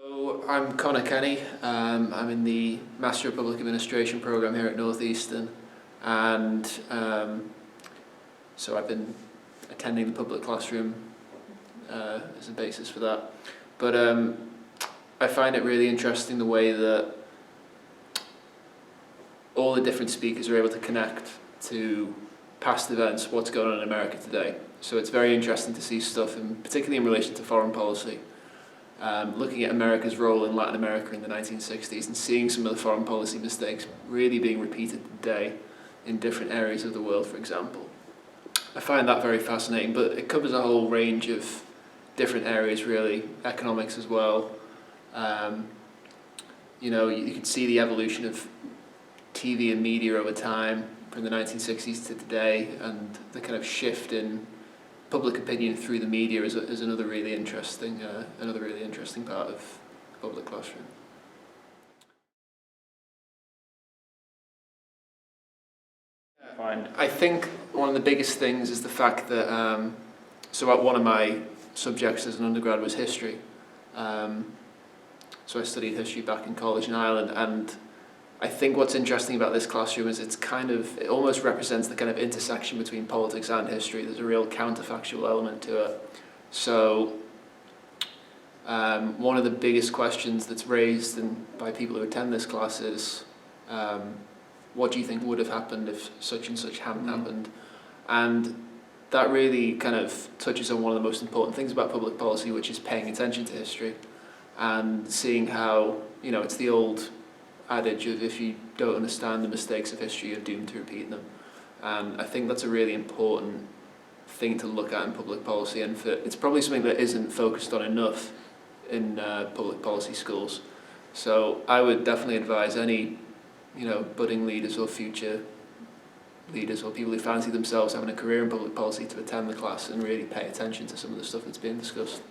So I'm Connor Kenny. I'm in the Master of Public Administration program here at Northeastern, and so I've been attending the public classroom as a basis for that. But I find it really interesting the way that all the different speakers are able to connect to past events, what's going on in America today. So it's very interesting to see stuff, particularly in relation to foreign policy. Looking at America's role in Latin America in the 1960s and seeing some of the foreign policy mistakes really being repeated today in different areas of the world, for example. I find that very fascinating, but it covers a whole range of different areas, really, economics as well. You can see the evolution of TV and media over time from the 1960s to today, and the kind of shift in public opinion through the media is another really interesting part of the public classroom. I think one of the biggest things is the fact that one of my subjects as an undergrad was history. So I studied history back in college in Ireland, and I think what's interesting about this classroom is it almost represents the kind of intersection between politics and history. There's a real counterfactual element to it. So one of the biggest questions that's raised by people who attend this class is, what do you think would have happened if such and such hadn't happened? And that really kind of touches on one of the most important things about public policy, which is paying attention to history and seeing how, it's the old adage of if you don't understand the mistakes of history, you're doomed to repeat them. And I think that's a really important thing to look at in public policy, and it's probably something that isn't focused on enough in public policy schools. So I would definitely advise any budding leaders or future leaders or people who fancy themselves having a career in public policy to attend the class and really pay attention to some of the stuff that's being discussed.